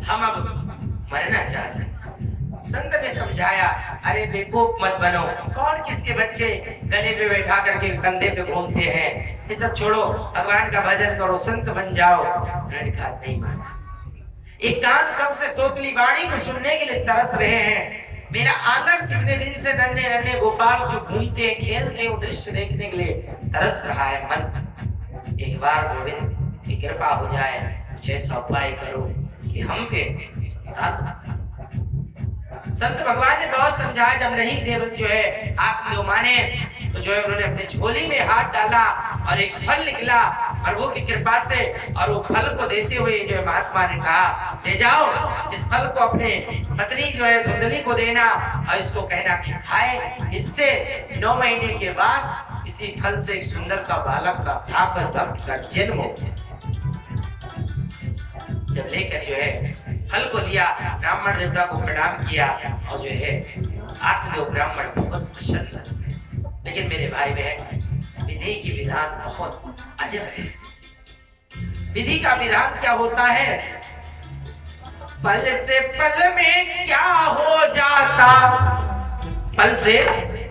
हम अब मरना चाहते हैं। संत ने समझाया, अरे बेवकूफ मत बनो, कौन किसके बच्चे गले पे बैठा करके कंधे पे घूमते हैं, ये सब छोड़ो, भगवान का भजन करो, संत बन जाओ। लड़का नहीं माना। एक कान कब से तोतली वाणी को सुनने के लिए तरस रहे हैं। मेरा आंगन कितने दिन से नन्हे नन्हे गोपाल जो घूमते हैं खेलते हैं, वो दृश्य देखने के लिए तरस रहा है मन। एक बार गोविंद की कृपा हो जाए, कुछ ऐसा उपाय करो कि हम पे संत भगवान ने बहुत समझाया। जब नहीं देव जो है आप जो माने, तो जो है उन्होंने अपने झोली में हाथ डाला और एक फल निकला प्रभु की कृपा से, और वो फल को देते हुए जो है महात्मा ने कहा, ले जाओ इस फल को अपने पत्नी जो है धुंधली को देना और इसको कहना कि खाए। इससे 9 महीने के बाद इसी फल से एक सुंदर सा बालक का भक्त का जन्म हो। जब लेकर जो है फल को लिया, ब्राह्मण देवता को प्रणाम किया और जो है आत्मदेव ब्राह्मण बहुत प्रसन्न। लेकिन मेरे भाई बहन, विधि की विधान बहुत अजब है। विधि का विधान क्या होता है? पल से पल में क्या हो जाता, पल से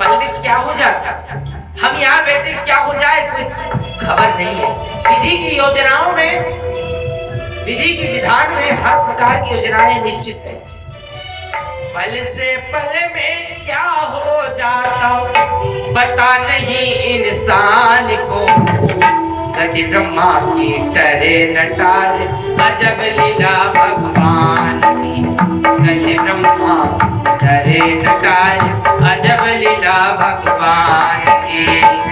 पल में क्या हो जाता, हम यहाँ बैठे क्या हो जाए कोई खबर नहीं है। विधि की योजनाओं में, विधि की विधान में हर प्रकार की योजनाएं निश्चित है। पल से पल में क्या हो जाता पता नहीं इंसान को, गति ब्रह्मा की टरे नटार, अजब लीला भगवान की। गति ब्रह्मा टरे नटार, अजब लीला भगवान की।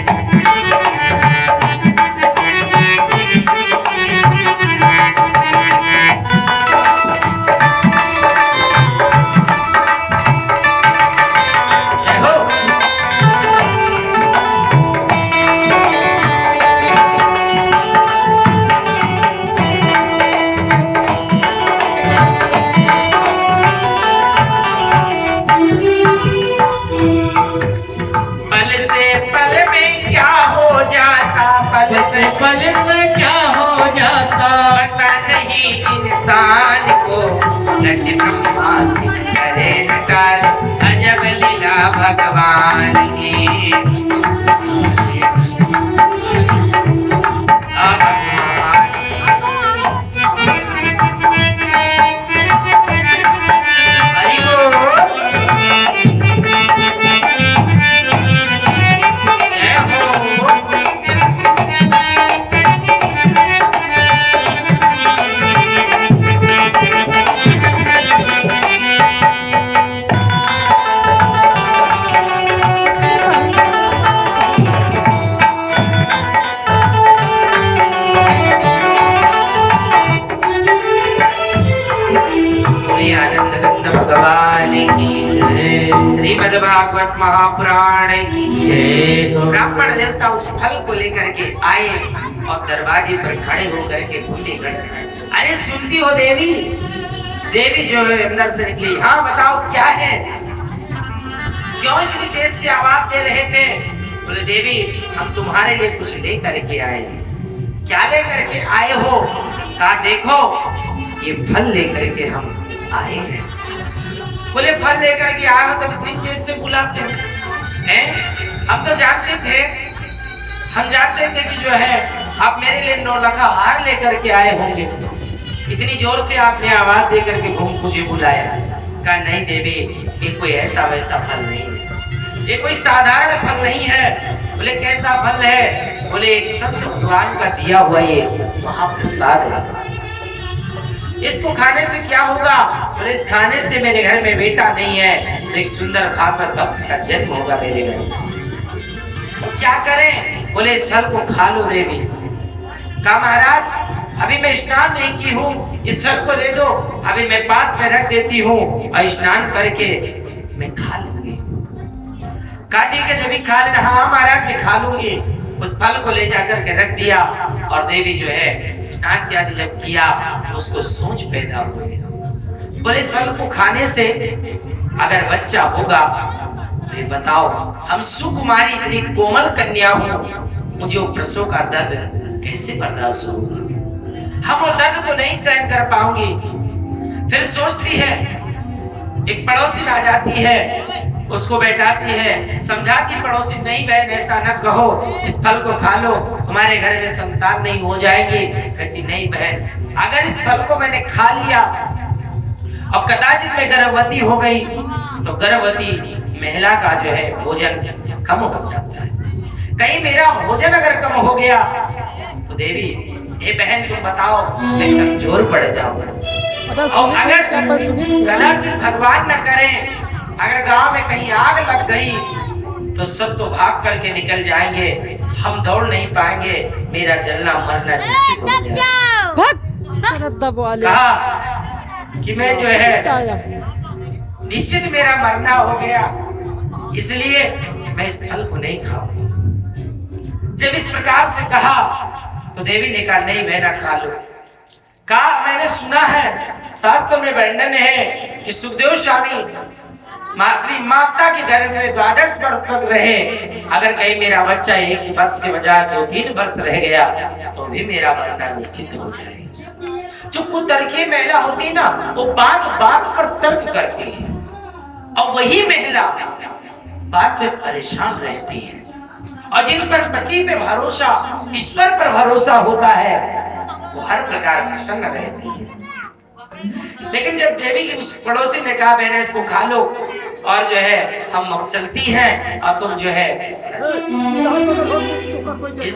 पल में क्या हो जाता पता नहीं इंसान को, गति ब्रह्मा की टरे नटार, अजब लीला भगवान की। श्रीमद्भागवत महापुराण जय। ब्राह्मण देवता उस फल को लेकर के आए और दरवाजे पर खड़े होकर के घूमते गए। अरे सुनती हो देवी? देवी जो है अंदर से निकली। हाँ बताओ क्या है, क्यों इतनी तेज से आवाज दे रहे थे? बोले देवी हम तुम्हारे लिए कुछ लेकर के आए। क्या लेकर के आए हो? कहा देखो ये फल लेकर के हम आए हैं। बोले फल लेकर के आए हो तो इतनी तेज से बुलाते हैं? हम तो जानते थे, हम जानते थे कि जो है आप मेरे लिए 9 लखा हार लेकर के आए होंगे। इतनी जोर से आपने आवाज दे करके मुझे बुलाया। कहा नहीं देवी ये कोई ऐसा वैसा फल नहीं है, ये कोई साधारण फल नहीं है। बोले कैसा फल है? बोले एक संत भगवान का दिया हुआ ये महाप्रसाद है, इसको खाने से क्या होगा? बोले इस खाने से मेरे घर में बेटा नहीं है, तो एक सुंदर खाकर का जन्म होगा मेरे घर में। क्या करें? बोले इस फल को खा लो देवी। कहा महाराज अभी मैं स्नान नहीं की हूँ, इस फल को दे दो, अभी मैं पास में रख देती हूँ और स्नान करके मैं खा लूंगी। कहा ठीक है देवी खा लेना। हाँ महाराज मैं खा लूंगी। उस फल को ले जाकर के रख दिया और देवी जो है स्नान इत्यादि जब किया तो उसको सोच पैदा हुई। बोले इस फल को खाने से अगर बच्चा होगा तो ये बताओ हम सुकुमारी इतनी कोमल कन्या हूँ, मुझे वो प्रसव का दर्द कैसे बर्दाश्त होगा? हम वो दर्द को नहीं सहन कर पाऊंगी। फिर सोचती है, एक पड़ोसी आ जाती है, उसको बैठाती है, समझाती पड़ोसी, नहीं बहन ऐसा न कहो, इस फल को खा लो, तुम्हारे घर में संतान नहीं हो जाएगी। कहती नहीं बहन, अगर इस फल को मैंने खा लिया और कदाचित मैं गर्भवती हो गई तो गर्भवती महिला का जो है भोजन कम हो जाता है। कहीं मेरा भोजन अगर कम हो गया तो देवी, हे बहन तुम बताओ, मैं कमजोर पड़ जाऊंगा। और अगर कदाचित भगवान न करे, अगर गांव में कहीं आग लग गई तो सब तो भाग करके निकल जाएंगे, हम दौड़ नहीं पाएंगे, मेरा जलना मरना निश्चित हो जाएगा। कहा कि मैं जो है निश्चित मेरा मरना हो गया, इसलिए मैं इस फल को नहीं खाऊंगा। जब इस प्रकार से कहा तो देवी ने कहा नहीं बहना खा लो। कहा मैंने सुना है, शास्त्र में वर्णन है कि सुखदेव स्वामी माता के गर्भ में 12 वर्ष तक रहे, अगर कहीं मेरा बच्चा 1 वर्ष के बजाय 2-3 वर्ष रह गया तो भी मेरा मरना निश्चित हो जाएगा। जो कुतर्की महिला होती ना, वो बात बात पर तर्क करती है, और वही महिला बाद में परेशान रहती है। और जिन पर पति पे भरोसा, ईश्वर पर भरोसा होता है, वो हर प्रकार प्रसन्न रहती है। लेकिन जब देवी की उस पड़ोसी ने कहा बहन इसको खा लो और जो है हम अब चलती हैं और तुम जो है